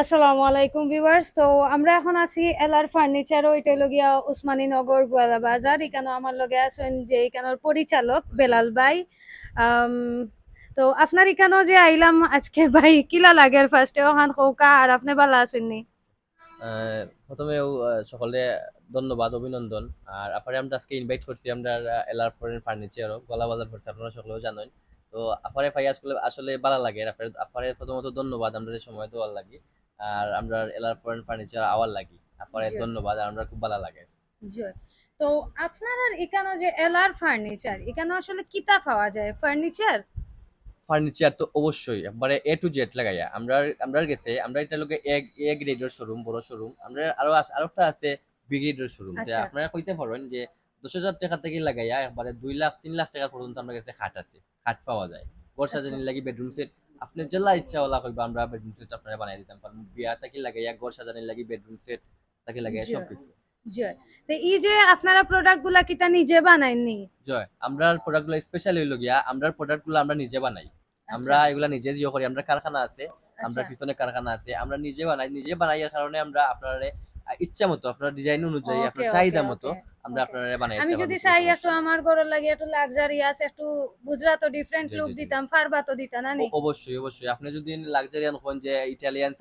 আসসালামু আলাইকুম ভিউয়ার্স। তো আমরা এখন আছি এলআর ফার্নিচার ও এটা লগিয়া উসমানী নগর গোয়ালা বাজার। এখানে আমার লগে আছেন যে এখানের পরিচালক বেলাল ভাই। আম, তো আপনার এখানেও যে আইলাম আজকে ভাই কিলা লাগের ফার্স্টে ওখান খৌকা আর আপনি ভালো আছেন নি? প্রথমেও সকলে ধন্যবাদ অভিনন্দন। আর আপনারে আমরা আজকে ইনভাইট করছি আমরা এলআর ফরেন ফার্নিচারও গলা বাজার করছি, আপনারা সকলেও জানেন। তো আফারে ভাই আসলে আসলে ভালো লাগে। আফারে প্রথমত ধন্যবাদ আমরা যে সময় দেওয়ার লাগি। আর আমরা এলআর ফরেন ফার্নিচার আওয়ার লাগি আফারে জি ধন্যবাদ, আর আমরা খুব ভালো লাগে। জি। তো আপনার এখানে যে এলআর ফার্নিচার এখানে আসলে কিতা পাওয়া যায় ফার্নিচার? ফার্নিচার তো অবশ্যই একবারে এ টু জেড লাগাইয়া আমরা আমরা গেছে আমরা এটা লোকে এ গ্রেডের শোরুম, বড় শোরুম। আমরা আরো একটা আছে বি গ্রেডের শোরুম, যে আচ্ছা আপনারা কইতে পারেন যে 10,000 টাকা থেকে লাগাইয়া একবারে 2 লাখ 3 লাখ টাকা পর্যন্ত আমরা কাছে খাট আছে, খাট পাওয়া যায়। ঘর আচ্ছা। সাজানি লাগি বেডরুম সেট আপনি জেলা ইচ্ছা ওলা কইবা আমরা বেডরুম সেট আপনারা বানাই দিতাম পারবো। বিয়া থাকি লাগাইয়া ঘর সাজানি লাগি বেডরুম সেট থাকি লাগাইয়া জি সবকিছু। জি। তো এই যে আপনারা প্রোডাক্ট গুলা কিতা নিজে বানাইনি? জয় আমরার প্রোডাক্টগুলো স্পেশাল হইলো গিয়া আমরার প্রোডাক্টগুলো আমরা নিজে বানাই। আচ্ছা আমরা এগুলা নিজে জিও করি, আমরা কারখানা আছে, আমরা আচ্ছা। পিছনে কারখানা আছে, আমরা নিজে বানাই। এর কারণে আমরা আপনার ইচ্ছা মতো আপনার ডিজাইন অনুযায়ী ওকে আপনার ওকে চাহিদা মতো ওকে আমরা ওকে। আপনারা বানাই আমি দিতে পারবো, যদি কোনো চাই একটু সমস্যা নেই। আমার ঘরের লাগে একটু লাক্সারিয়াস একটু বুঝরা তো ডিফারেন্ট জি লুক জি জি দিতাম, পারবা তো দিতা না নি? অবশ্যই অবশ্যই। আপনি যদি লাক্সারিয়ান হন যে ইটালিয়ান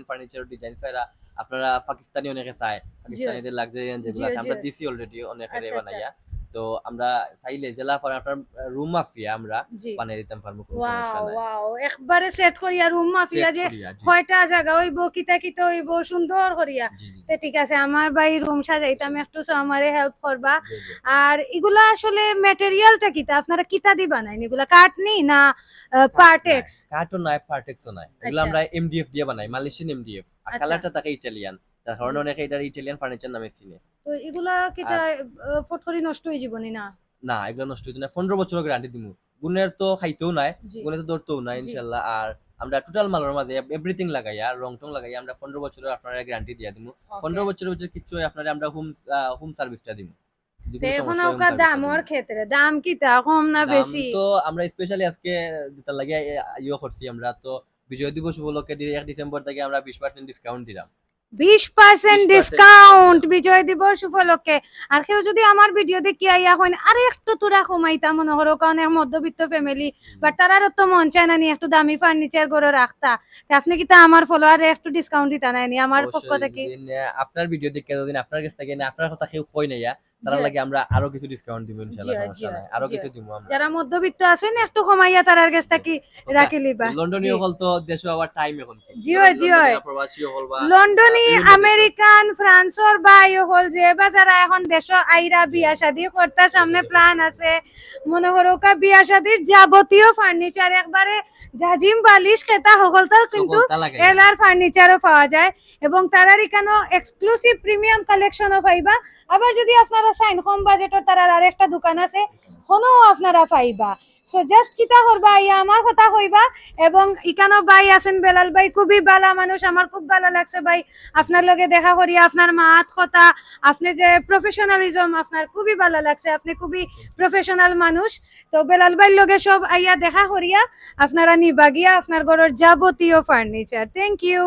ফার্নিচার ডিজাইন চাইরা, আপনারা পাকিস্তানি অনেকে চায়, জি পাকিস্তানিদের লাক্সারিয়ান যেগুলো জি আছে জি। আমরা দিছি অলরেডি অনেকের আচ্ছা আচ্ছা। বানাইয়া। তো আমরা চাইলে জেলা পরে আপনার রুম মাফিয়া আমরা জি। বানিয়ে দিতাম পারবো, কোনো সমস্যা ওয়াও নাই। ওয়াও একবারে সেট করিয়া রুম মাফিয়া সেট যে করিয়া, জি কয়টা জায়গা হইব কিতা কিতা হইব সুন্দর করিয়া। জি জি তো ঠিক আছে আমার ভাই রুম সাজাইতাম একটু, সো আমারে হেল্প করবা। জি জি। আর এগুলা আসলে ম্যাটেরিয়ালটা কিতা আপনারা কিতা দি বানাইন? এগুলা কাঠ নি না কাঠ নাই, পার্টেক্স? কাঠও নাই, পার্টেক্সও নাই, এগুলো আচ্ছা আমরা এমডিএফ দিয়ে বানাই, মালয়েশিয়ান এমডিএফ। আর আচ্ছা। কালারটা থাকে ইটালিয়ান, তার কারণে জি। অনেকে এটা ইটালিয়ান ফার্নিচার নামে চিনে। তো এগুলা কিটা আর ফট করে নষ্ট হয়ে যাবনি না? না, এগুলো নষ্ট হইতো না, 15 বছরের গ্যারান্টি দিমু। গুণের তো খাইতেও নাই, জি গুণে তো ধরতেও নাই জি। ইনশাল্লাহ। আর আমরা টোটাল মালের মাঝে এভরিথিং লাগাইয়া রং টং লাগাইয়া আমরা 15 বছরের আপনারা গ্যারান্টি দিয়া দিমু। ওকে। 15 বছরের ভিতরে কিচ্ছু হয় আপনারা আমরা হোম সার্ভিসটা দিমু, যদি তো কোনো এখন সমস্যা হয় হোম ওকা সার্ভিসটা দামর দিমু। ক্ষেত্রে দাম কিতা কম না দাম বেশি? তো আমরা স্পেশালি আজকে যেটা লাগে ইয়ে করছি আমরা তো, বিজয় দিবস উপলক্ষে 1 ডিসেম্বর থেকে আমরা 20% ডিসকাউন্ট দিলাম। 20% 20% ডিসকাউন্ট ডিসকাউন্ট দিলাম। বিজয় দিবস উপলক্ষে। আর কেউ যদি আমার ভিডিও দেখি আইয়া হন আরে একটু তোরা কমাইতা মনে করো কারণ এক মধ্যবিত্ত ফ্যামিলি হুম। বাট তারারও তো মন চায় না নি একটু দামি ফার্নিচার করে রাখতা। তা আপনি কি তা আমার ফলোয়ারে একটু ডিসকাউন্ট দিতা নাই নি আমার পক্ষ অবশ্যই থেকে? যদি আপনার ভিডিও দেখে যদি আপনার কাছ থেকে না আপনার কথা কেউ কই না, তার জি লাগে আমরা আরো কিছু ডিসকাউন্ট দিব জি ইনশাআল্লাহ, জি সমস্যা নাই, আরো জি। কিছু দিব আমরা। যারা মধ্যবিত্ত আছেন একটু কমাইয়া তারার কাছ জি। থেকে ওটা রাখি লিবা। জি লন্ডনীয় হল তো দেশে আবার টাইম এখন কি জিও ধরেন জিও। লন্ডনীয় প্রবাসী হল বা লন্ডনী বিভিন্ন দেশত। আমেরিকান ফ্রান্সর বা হল যে বা যারা এখন দেশ আইরা জি বিয়া জি শাদী করতে বিয়ে সামনে শাদী প্ল্যান করতেছে। আছে মনে করো কা বিয়া শাদীর যাবতীয় ফার্নিচার একবারে জাজিম বালিশ খেতা সকলটাও কিন্তু সকল তা লাগাইয়া। এলার ফার্নিচারও পাওয়া যায় এবং তারার এখানে এক্সক্লুসিভ প্রিমিয়াম কালেকশনও পাইবা। আবার যদি আপনারা চাইন কম বাজেটের তারার আরেকটা দোকান আছে কোনো আপনারা পাইবা। সো জাস্ট কিতা করবা ইয়া আমার কথা কইবা এবং ইকানো ভাই আছেন বেলাল ভাই খুবই ভালো মানুষ, আমার খুব ভালো লাগছে ভাই আপনার লগে দেখা করিয়া, আপনার মাত কথা, আপনি যে প্রফেশনালিজম আপনার খুবই ভালো লাগছে, আপনি খুবই প্রফেশনাল মানুষ। তো বেলাল ভাইয়ের লগে সব আইয়া দেখা করিয়া আপনারা নিবা গিয়া আপনার ঘরের যাবতীয় furniture. Thank you.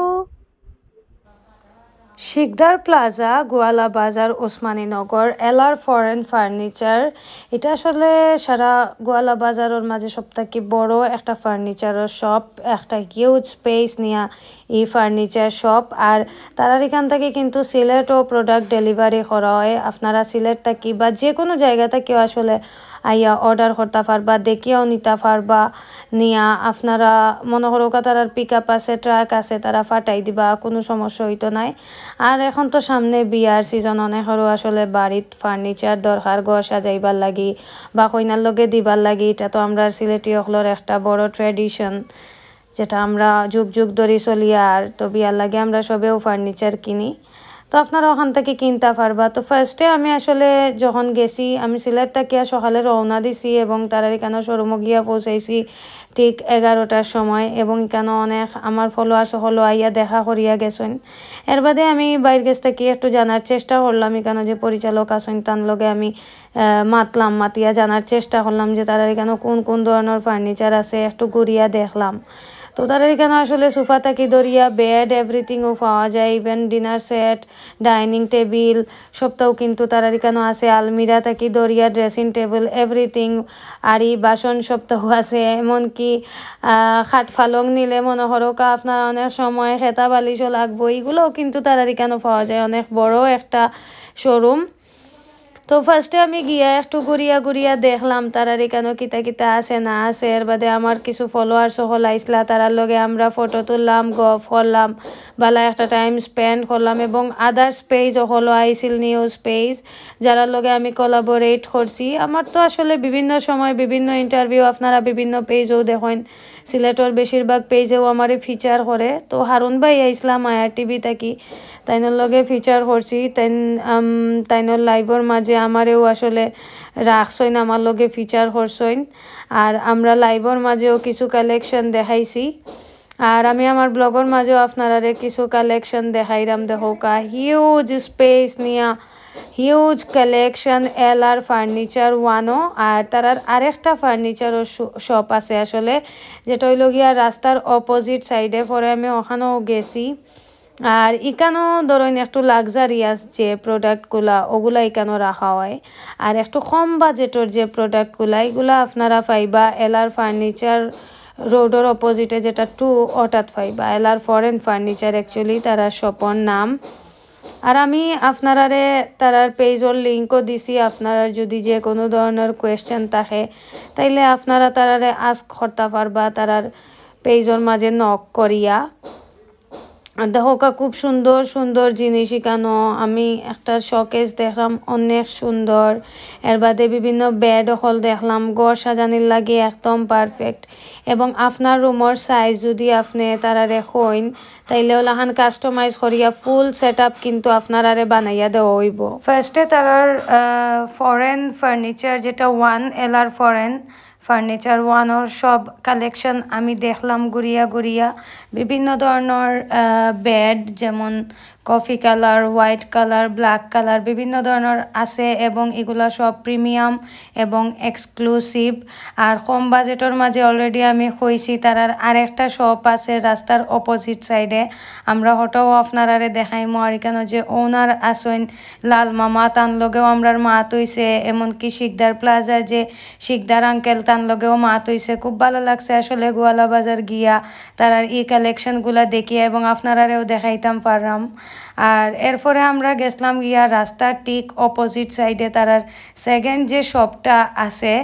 Sikder plaza Goala Bazar Osmaninagar LR foreign furniture. এটা আসলে সারা গোয়ালা বাজারের মাঝে সবথেকে বড় একটা ফার্নিচারের শপ, একটা হিউজ স্পেস নিয়া এই ফার্নিচার শপ। আর তারার এখান থেকে কিন্তু সিলেটও প্রোডাক্ট ডেলিভারি করা হয়। আপনারা সিলেট থাকি বা যে কোনো জায়গা থেকেও আসলে আইয়া অর্ডার করতে পারবা, দেখিয়াও নিতে পারবা, নিয়া আপনারা মনে করো তারার পিক আপ আছে, ট্রাক আছে, তারা ফাটাই দিবা, কোনো সমস্যা হইতো নাই। আর এখন তো সামনে বিয়ার সিজন, অনেকেরও আসলে বাড়িত ফার্নিচার দরকার ঘর সাজাইবার লাগি বা কইনার লগে দিবার লাগি। এটা তো আমরা সিলেটি অকলর একটা বড় ট্র্যাডিশন যেটা আমরা যুগ যুগ ধরে চলি। আর তো বিয়ার লাগে আমরা সবেও ফার্নিচার কিনি, তো আপনারা ওখান থেকে কিনতে পারবা। তো ফার্স্টে আমি আসলে যখন গেছি আমি সিলেট থেকে সকালে রওনা দিছি এবং তারা এখানে শোরুমে গিয়া পৌঁছাইছি ঠিক 11টার সময় এবং এখানে অনেক আমার ফলোয়ার্স হলো আইয়া দেখা করিয়া গেছেন। এর বাদে আমি বাইরের কাছ থেকে একটু জানার চেষ্টা করলাম, এখানে যে পরিচালক আছেন তার লগে আমি মাতিয়া জানার চেষ্টা করলাম যে তারা এখানে কোন কোন ধরনের ফার্নিচার আছে, একটু ঘুরিয়া দেখলাম। তো তারা এখানে আসলে সোফা থেকে ধরিয়া বেড এভরিথিংও পাওয়া যায়, even dinner set, dining table সবটাও কিন্তু তারা এখানে আছে, আলমিরা থেকে ধরিয়া ড্রেসিং টেবিল এভরিথিং, আড়ি বাসন সবটাও আছে। এমনকি খাট ফালং নিলে মনে করো আপনার অনেক সময় খেতা বালিশও লাগবো, এগুলোও কিন্তু তারা এখানে পাওয়া যায়। অনেক বড় একটা শোরুম। তো ফার্স্টে আমি গিয়া একটু ঘুরিয়া ঘুরিয়া দেখলাম তারার এখানে কিতা কিতা আছে না আছে। এর বাদে আমার কিছু ফলোয়ার সকল আইসলা, তারার লগে আমরা ফটো তুললাম, গফ করলাম, বালা একটা টাইম স্পেন্ড করলাম। এবং আদার্স পেজ হলো আইসিল নিউজ পেজ, যারা লগে আমি কোলাবোরেট করছি। আমার তো আসলে বিভিন্ন সময় বিভিন্ন ইন্টারভিউ আপনারা বিভিন্ন পেজেও দেখেন, সিলেটর বেশিরভাগ পেজেও আমার ফিচার করে। তো হারুন ভাই আইসলাম আয়ার টিভি থাকি, তাইনোর লগে ফিচার করছি। তাইনোর লাইভর মাঝে আমারেও আসলে রাখছইন, আমার লগে ফিচার করছইন। আর আমরা লাইভর মাঝেও কিছু কালেকশন দেখাইছি। আর আমি আমার ব্লগের মাঝেও আপনারা কিছু কালেকশন দেখাইলাম। দেখোকা হিউজ স্পেস নিয়া হিউজ কালেকশন এলআর ফার্নিচার ওয়ানও। আর তারার আরেকটা ফার্নিচারও শপ আছে আসলে, যেটা হইল গিয়া রাস্তার অপোজিট সাইডে। পরে আমি ওখানেও গেছি। আর এখানেও ধরেন একটু লাক্সারিয়াস যে প্রোডাক্টগুলা ওগুলা এখানেও রাখা হয়। আর একটু কম বাজেটের যে প্রোডাক্টগুলা এগুলা আপনারা পাইবা এলআর ফার্নিচার রোডের অপোজিটে, যেটা 2 অটাত পাইবা। এলআর ফরেন ফার্নিচার অ্যাকচুয়ালি তারা শপর নাম। আর আমি আপনারারে তারার পেজর লিঙ্কও দিছি। আপনারা যদি যে কোনো ধরনের কোয়েশ্চেন থাকে তাইলে আপনারা তারারে আস্ক করতে পারবা তারার পেজর মাঝে নক করিয়া। আর দেখোকা খুব সুন্দর সুন্দর জিনিস এখানো। আমি একটা শোকেস দেখলাম অনেক সুন্দর। এর বাদে বিভিন্ন বেড হল দেখলাম, ঘর সাজানির লাগে একদম পারফেক্ট। এবং আপনার রুমের সাইজ যদি আপনি তারারে কইন তাইলে ওলাখান কাস্টমাইজ করিয়া ফুল সেট আপ কিন্তু আপনারারে বানাইয়া দেওয়া হইব। ফার্স্টে তারার ফরেন ফার্নিচার যেটা ওয়ান এলআর ফরেন ফার্নিচার ওয়ানোর সব কালেকশন আমি দেখলাম ঘুরিয়া ঘুরিয়া। বিভিন্ন ধরনের বেড, যেমন coffee colour, white colour, black colour বিভিন্ন ধরনের আছে। এবং এগুলা সব প্রিমিয়াম এবং এক্সক্লুসিভ। আর কম বাজেটের মাঝে অলরেডি আমি কইছি তারার আরেকটা শপ আছে রাস্তার অপোজিট সাইডে, আমরা হটাও আপনারারে দেখাইমো। আর এখানে যে ওনার আসেন লাল মামা, তান লগেও আমরার মাত হইছে। এমনকি শিকদার প্লাজার যে শিকদার আঙ্কেল, তান লগেও মাত হইছে। খুব ভালো লাগছে আসলে গোয়ালা বাজার গিয়া তারার এই কালেকশনগুলা দেখিয়া, এবং আপনারারেও দেখাইতাম পারলাম। আর এরপরে আমরা গেছিলাম গিয়া রাস্তার ঠিক অপোজিট সাইডে তারার সেকেন্ড যে শপটা আছে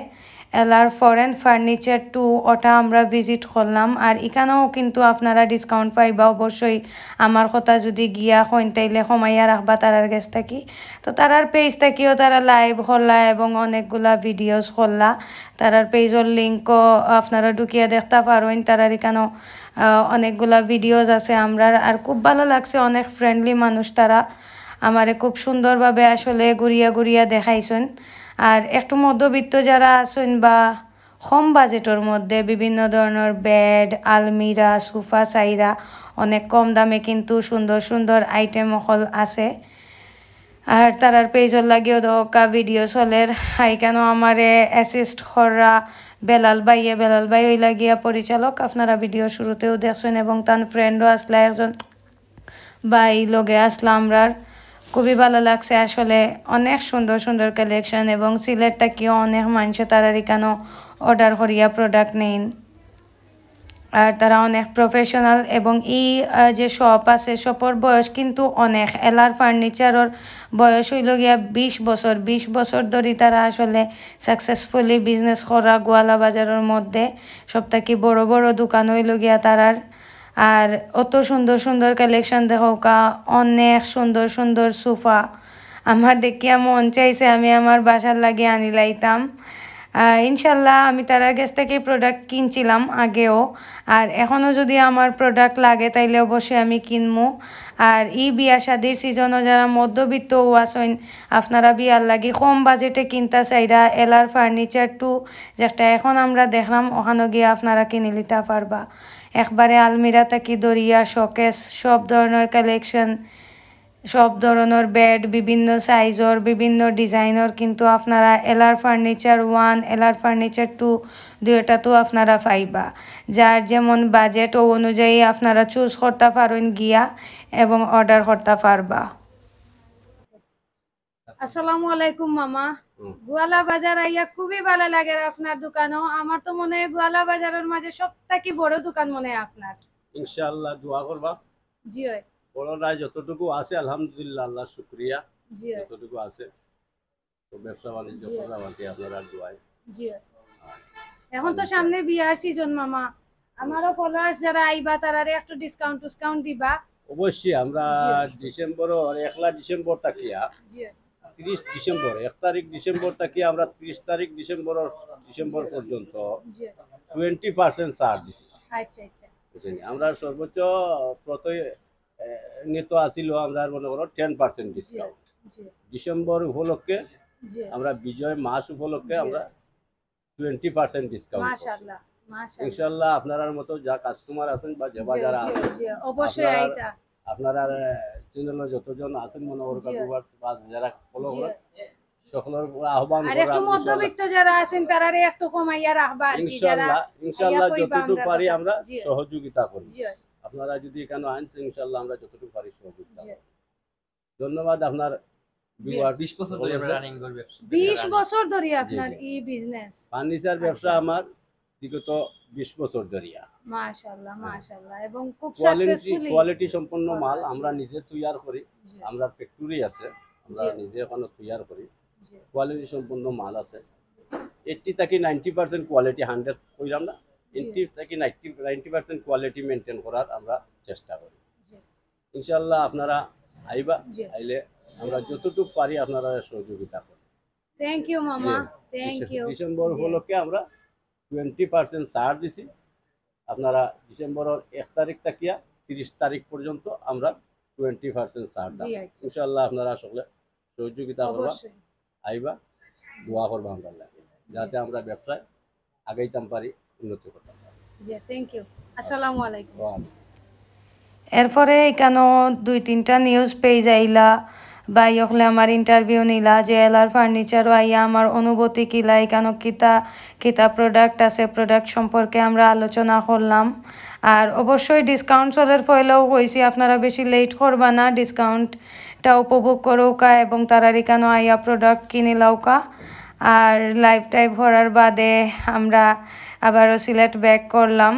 এলআর ফরেন ফার্নিচার 2, ওটা আমরা ভিজিট করলাম। আর এখানেও কিন্তু আপনারা ডিসকাউন্ট পাইবা অবশ্যই। আমার কথা যদি গিয়া হইন তাইলে কমাইয়া রাখবা তারার কাছ থাকি। তো তারার পেজ থাকিও তারা লাইভ করলা এবং অনেকগুলা ভিডিওস করলা। তারার পেজের লিঙ্কও আপনারা ঢুকিয়া দেখতে পারেন। তারার এখানেও অনেকগুলা ভিডিওস আছে আমরার। আর খুব ভালো লাগছে, অনেক ফ্রেন্ডলি মানুষ তারা। আমারে খুব সুন্দরভাবে আসলে ঘুরিয়া ঘুরিয়া দেখাইছেন। আর একটু মধ্যবিত্ত যারা আছেন বা কম বাজেটের মধ্যে বিভিন্ন ধরনের বেড, আলমিরা, সোফা সাইরা অনেক কম দামে কিন্তু সুন্দর সুন্দর আইটেম হল আছে। আর তারার পেজর লাগিয়েও দোকা ভিডিও চলের। কেন আমারে অ্যাসিস্ট করা বেলাল ভাই ওই লাগিয়া পরিচালক, আপনারা ভিডিও শুরুতেও দেখছেন। এবং তার ফ্রেন্ডও আসলে একজন ভাই লগে আসলাম আমরার। খুবই ভালো লাগছে আসলে, অনেক সুন্দর সুন্দর কালেকশন। এবং সিলেটটা কিও অনেক মানুষে তারার এখানেও অর্ডার করিয়া প্রোডাক্ট নেন। আর তারা অনেক প্রফেশনাল। এবং এই যে শপ আছে শপের বয়স কিন্তু অনেক। এলআর ফার্নিচারের বয়স হইল গিয়া 20 বছর ধরে তারা আসলে সাকসেসফুলি বিজনেস করা গোয়ালা বাজারের মধ্যে। সবথেকে বড় বড় দোকান হইল গিয়া তারার। আর অত সুন্দর সুন্দর কালেকশন দেখোকা, অনেক সুন্দর সুন্দর সোফা। আমার দেখিয়া মন চাইছে আমি আমার বাসার লাগিয়ে আনি লাইতাম। ইনশাল্লাহ আমি তারার কাছ থেকে প্রোডাক্ট কিনছিলাম আগেও, আর এখনও যদি আমার প্রোডাক্ট লাগে তাইলে অবশ্যই আমি কিনবো। আর এই বিয়া শাদির সিজনও যারা মধ্যবিত্ত আছেন, আপনারা বিয়ার লাগি কম বাজেটে কিনতে চাইরা এলআর ফার্নিচার 2 যেটা এখন আমরা দেখলাম ওখানে গিয়ে আপনারা কিনে নিতে পারবা। একবারে আলমিরা থাকি দরিয়া শোকেস সব ধরনের কালেকশন সব ধরনের বেড বিভিন্ন সাইজর বিভিন্ন ডিজাইনের কিন্তু আপনারা এলআর ফার্নিচার 1 এলআর ফার্নিচার 2 দুইটা তো আপনারা পাইবা যার যেমন বাজেট ও অনুযায়ী আপনারা চুজ করতে পারেন গিয়া এবং অর্ডার করতে পারবা। আসসালামু আলাইকুম মামা। গোয়ালা বাজার আইয়া খুবই ভালো লাগে আপনার দোকানও। আমার তো মনে হয় গোয়ালা বাজারের মাঝে সবথেকে বড় দোকান মনে হয় আপনার। ইনশাআল্লাহ দোয়া করবা। জি হয়। বড় নাই যতটুকু আছে আলহামদুলিল্লাহ আল্লাহ শুকরিয়া। জি হয়। যতটুকু আছে তো ব্যবসা বাণিজ্য করা বাকি আপনারা দোয়ায়। জি হয়। এখন তো সামনে বিয়ার সিজন মামা, আমারও ফলোয়ার্স যারা আইবা তারারে একটু ডিসকাউন্ট দিবা। অবশ্যই আমরা ডিসেম্বর 1 ডিসেম্বর তাকিয়া 30 ডিসেম্বর 1 তারিখ ডিসেম্বর তাকিয়া আমরা 30 তারিখ ডিসেম্বর পর্যন্ত 20% ছাড় দিছি। আচ্ছা আচ্ছা বুঝছেন আমরা সর্বোচ্চ প্রতি নিত আছিল আমরা মনে করো 10% ডিসকাউন্ট ডিসেম্বর উপলক্ষে আমরা বিজয় মাস উপলক্ষে আমরা 20% ডিসকাউন্ট মাশাআল্লাহ মাশাআল্লাহ ইনশাআল্লাহ আপনার মতো যা কাস্টমার আছেন বা যারা আছেন অবশ্যই আইতা আপনারা চ্যানেলে যতজন আছেন মনে করো ভিউয়ার্স বা যারা ফলো করেন সকলের আহ্বান আর একটু মধ্যবিত্ত যারা আছেন তারারে একটু কমাইয়া রাখবা আর কি যারা ইনশাআল্লাহ যতটুকু পারি আমরা সহযোগিতা করি। আপনারা যদি এখানে আনছেন ইনশাআল্লাহ আমরা যতটুকু পারি সহযোগিতা করি। ধন্যবাদ আপনার 20 বছর ধরে রানিং করি ব্যবসা। 20 বছর ধরে আপনার এই বিজনেস ফার্নিচার ব্যবসা আমার বিগত 20 বছর ধরে। মাশাআল্লাহ মাশাআল্লাহ এবং খুব সাকসেসফুলি কোয়ালিটি সম্পন্ন মাল আমরা নিজে তৈরি করি। আমরা ফ্যাক্টরি আছে আমরা নিজে এখনো তৈরি করি। কোয়ালিটি সম্পন্ন মাল আছে 80 থেকে 90% কোয়ালিটি 100 কইরাম না 80 থেকে 90% কোয়ালিটি মেইনটেইন করার আমরা চেষ্টা করি। ইনশাআল্লাহ আপনারা আইবা আইলে আমরা যতটুকু পারি আপনারা সহযোগিতা করি। থ্যাংক ইউ মামা থ্যাংক ইউ। ডিসেম্বর উপলক্ষে আমরা 20% ছাড় দিছি। আপনারা ডিসেম্বরের 1 তারিখ থেকে 30 তারিখ পর্যন্ত আমরা 20% ছাড় দাম। ইনশাআল্লাহ আপনারা সকলে সহযোগিতা করবা আইবা দোয়া করবা আমরা লাগে যাতে আমরা ব্যবসায় আগাইতাম পারি উন্নতি করতে পারি। জি থ্যাংক ইউ। আসসালামু আলাইকুম। এরপরে এখানেও 2-3টা নিউজ পেজ আইলা বা ইয়কলে আমার ইন্টারভিউ নিলা যে এলআর ফার্নিচারও আইয়া আমার অনুভূতি কিলা এখানে কিতা প্রোডাক্ট আছে প্রোডাক্ট সম্পর্কে আমরা আলোচনা করলাম। আর অবশ্যই ডিসকাউন্ট চলের ফলেও কইছি আপনারা বেশি লেট করবা না ডিসকাউন্টটা উপভোগ করোকা এবং তারার এখানে আইয়া প্রোডাক্ট কিনে লাওকা। আর লাইফ টাইপ ভরার বাদে আমরা আবারও সিলেট ব্যাক করলাম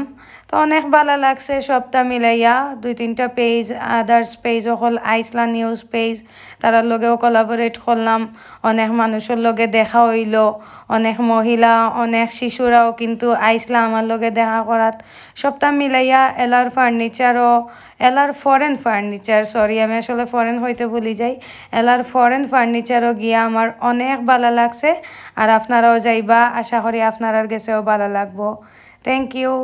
তো অনেক ভালো লাগছে সবটা মিলাইয়া 2-3টা পেজ আদার্স পেজ হল আইসলা নিউজ পেজ তারার লগেও কোলাবোরেট করলাম। অনেক মানুষের লগে দেখা হইল অনেক মহিলা অনেক শিশুরাও কিন্তু আইসলা আমার লগে দেখা করাত সবটা মিলাইয়া এলআর ফার্নিচারও এলআর ফরেন ফার্নিচার সরি আমি আসলে ফরেন হইতে ভুলি যাই এলআর ফরেন ফার্নিচারও গিয়া আমার অনেক ভালো লাগছে। আর আপনারাও যাইবা আশা করি আপনার গেছেও ভালো লাগবো। Thank you.